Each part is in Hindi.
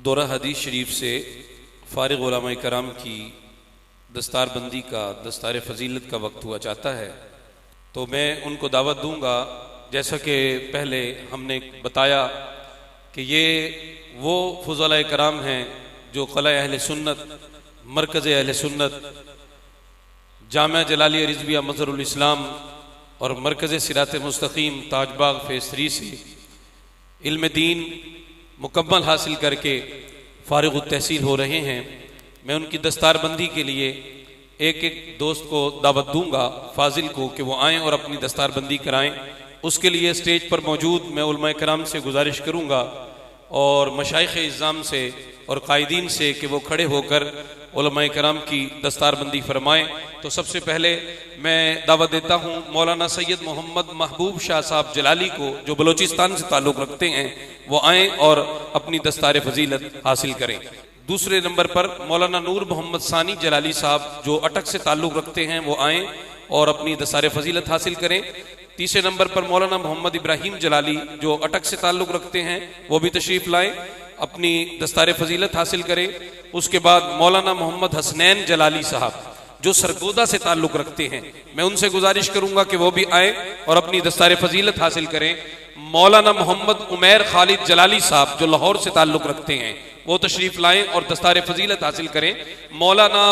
दौरा हदीस शरीफ से फ़ारिग़ उलमा कराम की दस्तार बंदी का, दस्तार फ़जीलत का वक्त हुआ चाहता है, तो मैं उनको दावत दूंगा। जैसा कि पहले हमने बताया कि ये वो फ़ुज़लाए कराम हैं जो क़ला अहले सुन्नत, मरकज़ अहले सुन्नत, जामिया जलालिया रिज़विया मज़हरुल इस्लाम और मरकज़ सिरात मुस्तक़ीम ताजबाग फ़ेज़ 3 से इल्म दीन मुकम्मल हासिल करके फ़ारिग़ तहसील हो रहे हैं। मैं उनकी दस्तारबंदी के लिए एक एक दोस्त को दावत दूंगा, फाजिल को, कि वो आएँ और अपनी दस्तारबंदी कराएँ। उसके लिए स्टेज पर मौजूद मैं उलमा कराम से गुजारिश करूँगा और मशाइख़ इज़्ज़ाम से और कायदीन से कि वो खड़े होकर उलमा कराम की दस्तारबंदी फरमाएँ। तो सबसे पहले मैं दावत देता हूँ मौलाना सैयद मोहम्मद महबूब शाह साहब जलाली को, जो बलूचिस्तान से ताल्लुक़ रखते हैं, वो आएँ और अपनी दस्तार फजीलत हासिल करें। दूसरे नंबर पर मौलाना नूर मोहम्मद सानी जलाली साहब जो अटक से ताल्लुक़ रखते हैं, वो आएँ और अपनी दस्तार फजीलत हासिल करें। तीसरे नंबर पर मौलाना मोहम्मद इब्राहिम जलाली जो अटक से ताल्लुक़ रखते हैं, वो भी तशरीफ़ लाएँ, अपनी दस्तार फजीलत हासिल करें। उसके बाद मौलाना मोहम्मद हसनैन जलाली साहब जो सरगोदा से ताल्लुक़ रखते हैं, मैं उनसे गुजारिश करूंगा कि वो भी आए और अपनी दस्तार फजीलत हासिल करें। मौलाना मोहम्मद उमैर खालिद जलाली साहब जो लाहौर से ताल्लुक़ रखते हैं, वो तशरीफ़ लाएँ और दस्तार फजीलत हासिल करें। मौलाना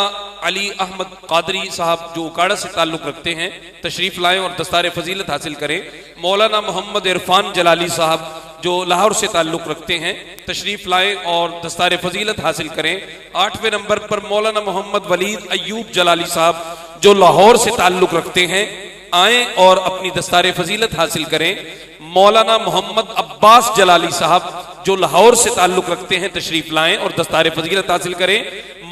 अली अहमद कादरी साहब जो उकाड़ा से ताल्लुक़ रखते हैं, तशरीफ़ लाएँ और दस्तार फजीलत हासिल करें। मौलाना मोहम्मद इरफान जलाली साहब जो लाहौर से ताल्लुक़ रखते हैं, तशरीफ़ लाएँ और दस्तार फजीलत हासिल करें। 8वें नंबर पर मौलाना मोहम्मद वलीद अय्यूब जलाली साहब जो लाहौर से ताल्लुक़ रखते हैं, आएँ और अपनी दस्तार फजीलत हासिल करें। मौलाना मोहम्मद अब्बास जलाली साहब जो लाहौर से ताल्लुक़ रखते हैं, तशरीफ़ लाएँ और दस्तार फजीलत हासिल करें।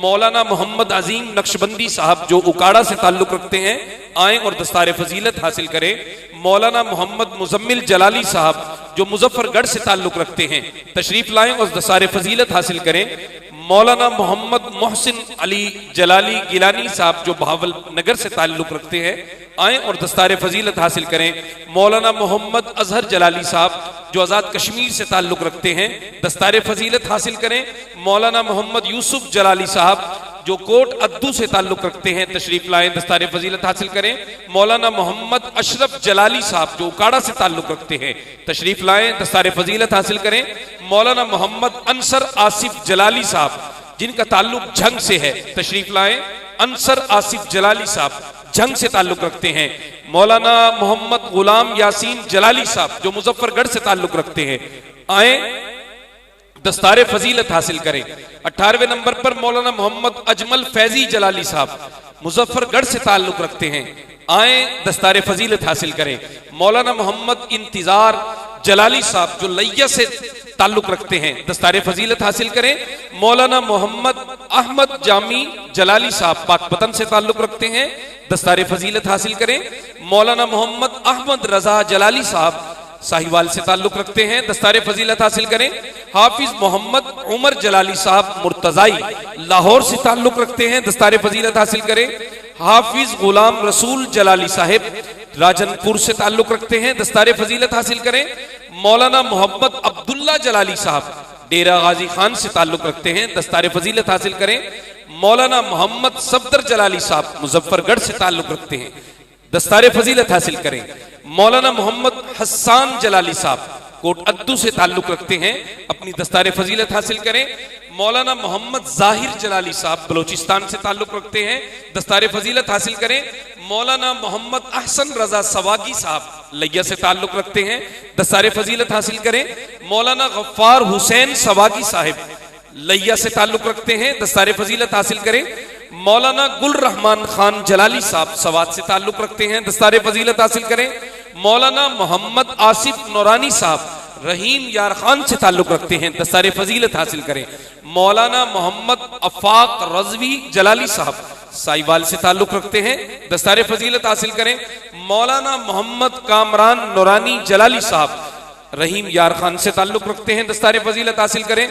मौलाना मोहम्मद अजीम नक्शबंदी साहब जो उकाड़ा से ताल्लुक़ रखते हैं, आएँ और दस्तार फजीलत हासिल करें। मौलाना मोहम्मद मुजम्मिल जलाली साहब जो मुजफ्फरगढ़ से ताल्लुक़ रखते हैं, तशरीफ़ लाएँ और दस्तार फजीलत हासिल करें। मौलाना मोहम्मद मोहसिन अली जलाली गिलानी साहब जो बहावल नगर से ताल्लुक़ रखते हैं, आएँ और दस्तार फजीलत हासिल करें। मौलाना मोहम्मद अजहर जलाली साहब जो आज़ाद कश्मीर से ताल्लुक़ रखते हैं, दस्तार फजीलत हासिल करें। मौलाना मोहम्मद यूसुफ जलाली साहब जो कोट अद्दू से ताल्लुक़ रखते हैं, तशरीफ़ लाएँ, दस्तार फजीलत हासिल करें। मौलाना मोहम्मद अशरफ जलाली साहब जो उकाड़ा से ताल्लुक़ रखते हैं, तशरीफ़ लाएँ, दस्तार फजीलत हासिल करें। मौलाना मोहम्मद अंसर आसिफ जलाली साहब जिनका ताल्लुक़ झंग से है, तशरीफ़ लाएँ। अंसर आसिफ जलाली साहब झंग से ताल्लुक़ रखते हैं। मौलाना मोहम्मद गुलाम यासीन जलाली साहब जो मुजफ्फरगढ़ से ताल्लुक़ रखते हैं, आए दस्तार फजीलत हासिल करें। 18वें नंबर पर मौलाना मोहम्मद अजमल फैजी जलाली साहब मुजफ्फरगढ़ से ताल्लुक़ रखते हैं, आए दस्तार फजीलत हासिल करें। मौलाना मोहम्मद इंतजार जलाली साहब जो लैया से ताल्लुक़ रखते हैं, दस्तार फजीलत हासिल करें। मौलाना मोहम्मद अहमद जामी जलाली साहब पाकपतन से ताल्लुक़ रखते हैं, दस्तार फजीलत हासिल करें। मौलाना मोहम्मद अहमद रजा जलाली साहब साहिवाल से ताल्लुक़ रखते हैं, दस्तार फजीलत हासिल करें। हाफिज मोहम्मद उमर जलाली साहब मुर्तज़ाई लाहौर से ताल्लुक़ रखते हैं, दस्तार फजीलत हासिल करें। हाफिज गुलाम रसूल जलाली साहिब राजनपुर से ताल्लुक़ रखते हैं, दस्तार फजीलत हासिल करें। मौलाना मोहम्मद अब्दुल्ला जलाली साहब डेरा गाजी खान से ताल्लुक़ रखते हैं, दस्तार फजीलत हासिल करें। मौलाना मोहम्मद सफदर जलाली साहब मुजफ्फरगढ़ से ताल्लुक़ रखते हैं, दस्तार फजीलत हासिल करें। मौलाना मोहम्मद हस्सान जलाली साहब कोट अद्दू से ताल्लुक़ रखते हैं, अपनी दस्तार फजीलत हासिल करें। मौलाना मोहम्मद जाहिर जलाली साहब बलूचिस्तान से ताल्लुक़ रखते हैं, दस्तार फजीलत हासिल करें। मौलाना मोहम्मद अहसन रजा सवागी साहब लैया से ताल्लुक़ रखते हैं, दस्तार फजीलत हासिल करें। मौलाना गफ्फार हुसैन सवागी साहिब लैया से ताल्लुक़ रखते हैं, दस्तार फजीलत हासिल करें। मौलाना गुल रहमान खान जलाली साहब सवात से ताल्लुक़ रखते हैं, दस्तार फजीलत हासिल करें। मौलाना मोहम्मद आसिफ नौरानी साहब रहीम यार खान से ताल्लुक़ रखते हैं, दस्तार फजीलत हासिल करें। मौलाना मोहम्मद अफाक रजवी जलाली साहब साहिवाल से ताल्लुक़ रखते हैं, दस्तार फजीलत हासिल करें। मौलाना मोहम्मद कामरान नौरानी जलाली साहब रहीम यार खान से ताल्लुक़ रखते हैं, दस्तार फजीलत हासिल करें।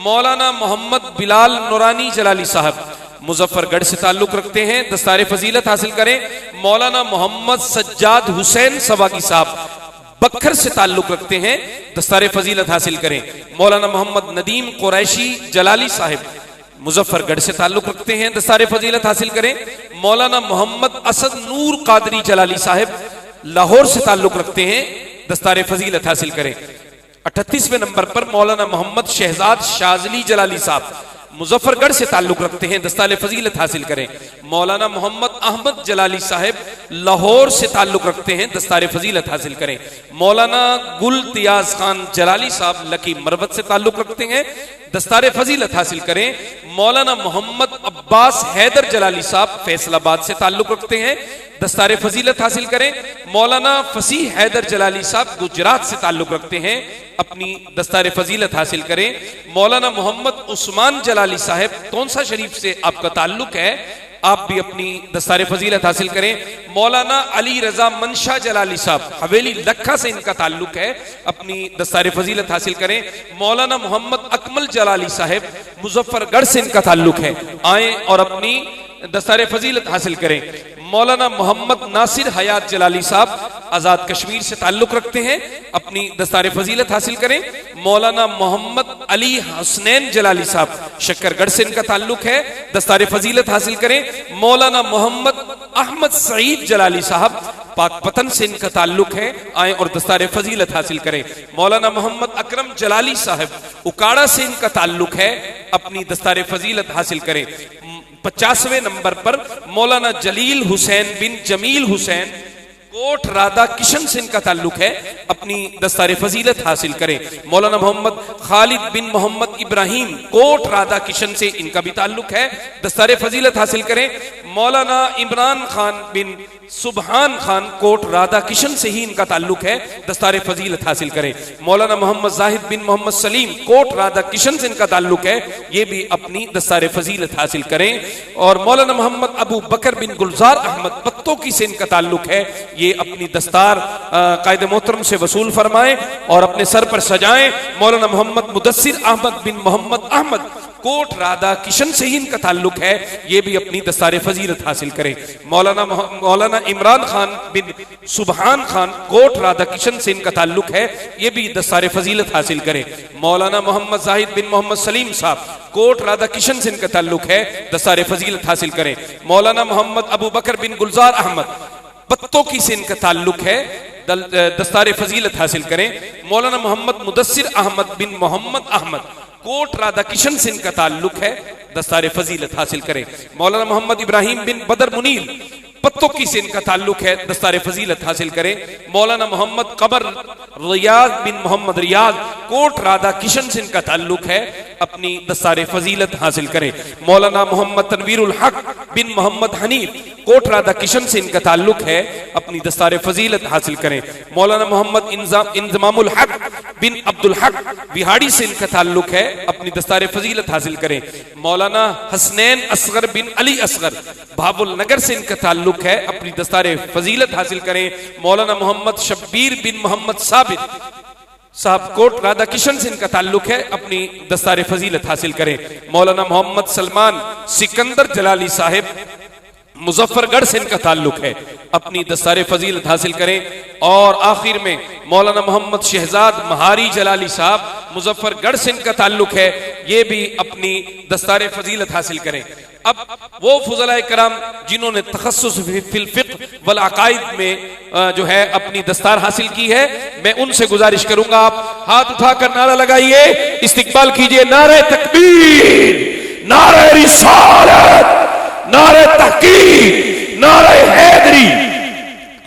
मौलाना मोहम्मद बिलाल नौरानी जलाली साहब मुजफ्फरगढ़ से ताल्लुक़ रखते हैं, दस्तार फजीलत हासिल करें। मौलाना मोहम्मद सज्जाद हुसैन सवागी साहब बखर से ताल्लुक रखते हैं, दस्तार फजीलत हासिल करें। मौलाना मोहम्मद नदीम कुरैशी जलाली साहिब मुजफ्फरगढ़ से ताल्लुक रखते हैं, दस्तार फजीलत हासिल करें। मौलाना मोहम्मद असद नूर कादरी जलाली साहिब लाहौर से ताल्लुक रखते हैं, दस्तार फजीलत हासिल करें। 38वें नंबर पर मौलाना मोहम्मद शहजाद शाजली जलाली साहब मुजफ्फरगढ़ से ताल्लुक रखते हैं, दस्तार फजीलत हासिल करें। मौलाना मोहम्मद अहमद जलाली साहिब लाहौर से ताल्लुक रखते हैं, दस्तार फजीलत हासिल करें। मौलाना गुल तियाज खान जलाली साहब लकी मरवत से ताल्लुक रखते हैं, दस्तार फजीलत हासिल करें। मौलाना मोहम्मद अब्बास हैदर जलाली साहब फैसलाबाद से ताल्लुक रखते हैं, दस्तार फजीलत हासिल करें। मौलाना फसीह हैदर जलाली साहब गुजरात से ताल्लुक रखते हैं, अपनी दस्तार फजीलत हासिल करें। मौलाना मोहम्मद उस्मान जलाली साहब तोंसा शरीफ से आपका ताल्लुक है, आप भी अपनी दस्तार फजीलत हासिल करें। मौलाना अली रजा मंशा जलाली साहब हवेली लखा से इनका ताल्लुक है, अपनी दस्तार फजीलत हासिल करें। मौलाना मोहम्मद अकमल जलाली साहब मुजफ्फरगढ़ से इनका ताल्लुक है, आए और अपनी दस्तार फजीलत हासिल करें। मौलाना मोहम्मद नासिर हयात जलाली साहब आजाद कश्मीर से ताल्लुक रखते हैं, अपनी दस्तार फजीलत हासिल करें। मौलाना मोहम्मद अली हसनैन जलाली साहब शक्करगढ़ से इनका ताल्लुक है, दस्तार फजीलत हासिल करें। मौलाना मोहम्मद अहमद सईद जलाली साहब पाकपतन से इनका ताल्लुक है, आए और दस्तार फजीलत हासिल करें। मौलाना मोहम्मद अकरम जलाली साहब उकाड़ा से इनका ताल्लुक है, अपनी दस्तार फजीलत हासिल करें। 50वें नंबर पर मौलाना जलील हुसैन बिन जमील हुसैन कोट राधा किशन से इनका ताल्लुक है, अपनी दस्तार फजीलत हासिल करें। मौलाना मोहम्मद खालिद बिन मोहम्मद इब्राहिम कोट राधा किशन से इनका भी ताल्लुक है, दस्तार फजीलत हासिल करें। मौलाना इमरान खान बिन सुबहान खान कोट राधा किशन से ही इनका ताल्लुक है, दस्तार फजीलत हासिल करें। मौलाना मोहम्मद जाहिद बिन मोहम्मद सलीम कोट राधा किशन से इनका ताल्लुक है, ये भी अपनी दस्तार फजीलत हासिल करें। और मौलाना मोहम्मद अबू बकर बिन गुलजार अहमद पत्तोकी से इनका ताल्लुक है, ये अपनी दस्तार कायदे मोहतरम से वसूल फरमाएं और अपने सर पर सजाएं। मौलाना मोहम्मद मुदस्सिर अहमद बिन मोहम्मद अहमद कोट राधा किशन से ही इनका ताल्लुक है, ये भी अपनी दस्तार फजीलत हासिल करें। मौलाना इमरान खान बिन सुबहान खान कोट राधा किशन से इनका ताल्लुक है, ये भी दस्तार फजीलत हासिल करें। मौलाना मोहम्मद जाहिद बिन मोहम्मद सलीम साहब कोट राधा किशन से इनका ताल्लुक है, दस्तार फजीलत हासिल करें। मौलाना मोहम्मद अबू बकर बिन गुलजार अहमद पत्तोकी से इनका ताल्लुक है, दस्तार फजीलत हासिल करें। मौलाना मोहम्मद मुदस्सिर अहमद बिन मोहम्मद अहमद कोट राधा किशन से इनका ताल्लुक है, दस्तार फजीलत हासिल करें। मौलाना मोहम्मद इब्राहिम बिन बदर मुनीर पत्तोकी से इनका ताल्लुक है, दस्तार फजीलत हासिल करें। मौलाना मोहम्मद कबर रियाज बिन मोहम्मद रियाज कोट राधा किशन से इनका ताल्लुक है, अपनी दस्तार फजीलत हासिल करें। मौलाना मोहम्मद तनवीरुल हक बिन मोहम्मद हनीफ कोट राधा किशन से इनका ताल्लुक है, अपनी दस्तार फजीलत हासिल करें। मौलाना मोहम्मद इंजमामुल हक बिन अब्दुल हक बिहाड़ी से इनका ताल्लुक है, अपनी दस्तार फजीलत हासिल करें। मौलाना हसनैन असगर बिन अली असगर भावुल नगर से इनका ताल्लुक है, अपनी दस्तार फजीलत हासिल करें। मौलाना मोहम्मद शब्बीर बिन मोहम्मद साबित साहब कोट राधा किशन से इनका ताल्लुक है, अपनी दस्तार फजीलत हासिल करें। मौलाना मोहम्मद सलमान सिकंदर जलाली साहिब मुजफ्फरगढ़ से इनका ताल्लुक है, अपनी दस्तार फजीलत हासिल करें। और आखिर में मौलाना मोहम्मद शहजाद महारी जलाली साहब मुजफ्फरगढ़ से इनका ताल्लुक है, ये भी अपनी दस्तार फजीलत हासिल करें। अब वो फुज़लाए कराम जिन्होंने तखस्सुस फिल फिक्र वल अकाइद में जो है अपनी दस्तार हासिल की है, मैं उनसे गुजारिश करूंगा आप हाथ उठाकर नारा लगाइए, इस्तिकबाल कीजिए, नारे तकबीर, नारे रिसालत, नारे तहकीक, नारे हैदरी।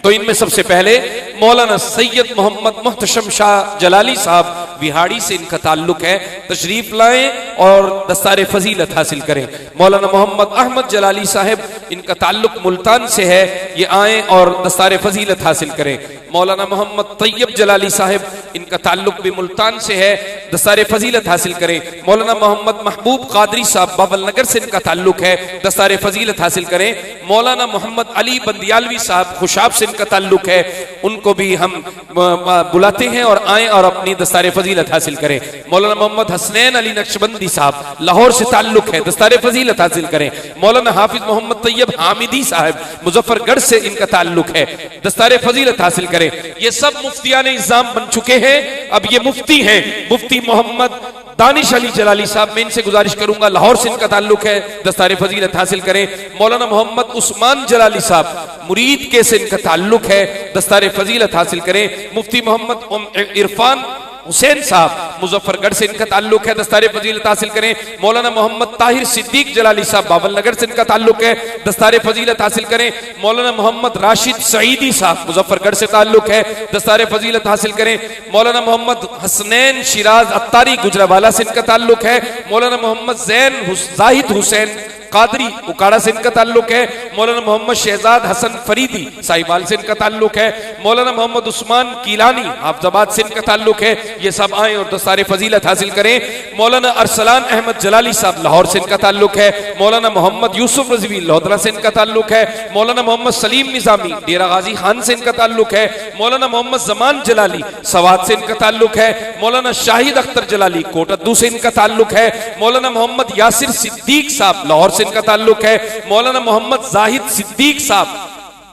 तो इनमें सबसे पहले मौलाना सैयद मोहम्मद मुहतशम शाह जलाली साहब बिहाड़ी से इनका ताल्लुक है, तशरीफ लाएं और दस्तार फजीलत हासिल करें। मौलाना मोहम्मद अहमद जलाली साहब इनका ताल्लुक मुल्तान से है, ये आएं और दस्तार फजीलत हासिल करें। मौलाना मोहम्मद तैयब जलाली साहब इनका ताल्लुक भी मुल्तान से है, दस्तार फजीलत हासिल करें। मौलाना मोहम्मद महबूब कादरी साहब बावल नगर से इनका ताल्लुक है, दस्तार फजीलत हासिल करें। मौलाना मोहम्मद अली बंदियालवी साहब खुशाब से इनका ताल्लुक है, उनको भी हम बुलाते हैं और आए और अपनी दस्तार फजीलत हासिल करें। मौलाना मोहम्मद हसनैन अली नक्शबंदी साहब लाहौर से ताल्लुक है, दस्तार फजीलत हासिल करें। मौलाना हाफिज मोहम्मद तैयब हामिदी साहब मुजफ्फरगढ़ से इनका ताल्लुक है, दस्तार फजीलत हासिल करें। ये सब मुफ्तियान इज़ाम बन चुके हैं। अब ये मुफ्ती हैं, मुफ्ती मोहम्मद दानिश अली जलाली साहब, मैं इनसे गुजारिश करूंगा, लाहौर से इनका ताल्लुक है, दस्तार फजीलत हासिल करें। मौलाना मोहम्मद उस्मान जलाली साहब मुरीद के से इनका ताल्लुक है, दस्तार फजीलत हासिल करें। मुफ्ती मोहम्मद इरफान हुसैन साहब मुजफ्फरगढ़ से इनका ताल्लुक है, दस्तार फजीलत हासिल करें। मौलाना मोहम्मद ताहिर सिद्दीक जलाली साहब बाबल नगर से इनका ताल्लुक है, दस्तार फजीलत हासिल करें। मौलाना मोहम्मद राशिद सईदी साहब मुजफ्फरगढ़ से ताल्लुक है, दस्तार फजीलत हासिल करें। मौलाना मोहम्मद हसनैन शिराज अत्तारी गुजरावाला से इनका ताल्लुक है। मौलाना मोहम्मद जाहिद हुसैन कादरी उकाड़ा से इनका ताल्लुक है। मौलाना मोहम्मद शहजाद हसन फरीदी साहिबाल से इनका ताल्लुक है। मौलाना मोहम्मद उस्मान कीलानी हाफजाबाद से इनका ताल्लुक है। ये सब आए और दस्तार फजीलत हासिल करें। मौलाना अरसलान अहमद जलाली साहब लाहौर से इनका ताल्लुक है। मौलाना मोहम्मद यूसुफ रजवी लोधरा से इनका ताल्लुक है। मौलाना मोहम्मद सलीम निजामी डेरा गाजी खान से इनका ताल्लुक है। मौलाना मोहम्मद जमान जलाली सवाद से इनका ताल्लुक है। मौलाना शाहिद अख्तर जलाली कोटद्दू से इनका ताल्लुक है। मौलाना मोहम्मद यासिर सिद्दीक साहब लाहौर से इनका ताल्लुक है। मौलाना मोहम्मद जाहिद सिद्दीक साहब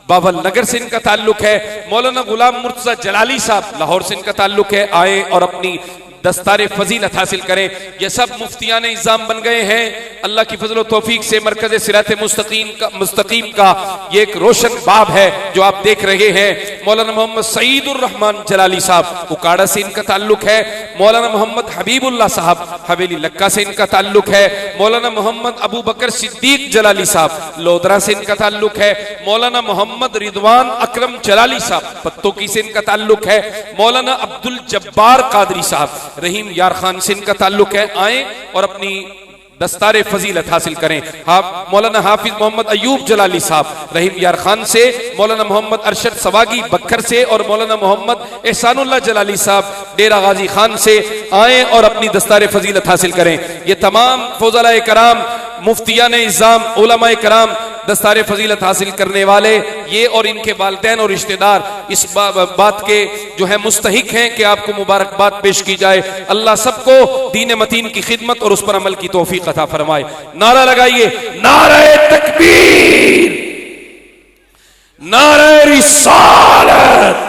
बाबल नगर से इनका ताल्लुक है। मौलाना गुलाम मुर्तजा जलाली साहब लाहौर से इनका ताल्लुक है। आए और अपनी दस्तार फजीलत हासिल करें। ये सब मुफ्तियान इज़ाम बन गए हैं। अल्लाह की फजल तौफीक से मरकज़ सिरात मुस्तकीम का ये एक रोशन बाब है जो आप देख रहे हैं। मौलाना मोहम्मद सईदुर रहमान जलाली साहब उकाड़ा से इनका ताल्लुक है। मौलाना मोहम्मद हबीबुल्लाह साहब हवेली लक्का से इनका ताल्लुक है। मौलाना मोहम्मद अबू बकर सिद्दीक जलाली साहब लोधरा से इनका ताल्लुक है। मौलाना मोहम्मद रिदवान अकरम जलाली साहब पत्तोकी से इनका ताल्लुक है। मौलाना अब्दुल जब्बार कादरी साहब रहीम यार खान से इनका ताल्लुक है। आए और अपनी दस्तार फजीलत हासिल करें। मौलाना हाफिज मोहम्मद अयूब जलाली साहब रहीम यार खान से, मौलाना मोहम्मद अरशद सवागी बक्खर से और मौलाना मोहम्मद एहसानुल्लाह जलाली साहब डेरा गाजी खान से आए और अपनी दस्तार फजीलत हासिल करें। ये तमाम फौज़लाए कराम, मुफ्तियान इज़ाम, उलमाए कराम, दस्तार फजीलत हासिल करने वाले, ये और इनके वालिदैन और रिश्तेदार इस बात के जो है मुस्तहिक हैं कि आपको मुबारकबाद पेश की जाए। अल्लाह सबको दीन मतीन की खिदमत और उस पर अमल की तौफीक अता फरमाए। नारा लगाइए, नारे तकबीर, नारे रिसालत।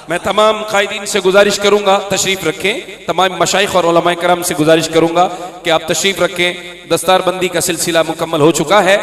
मैं तमाम कायदीन से गुजारिश करूंगा तशरीफ रखें, तमाम मशाइख और उलमाए कराम से गुजारिश करूंगा कि आप तशरीफ रखें। दस्तार बंदी का सिलसिला मुकम्मल हो चुका है।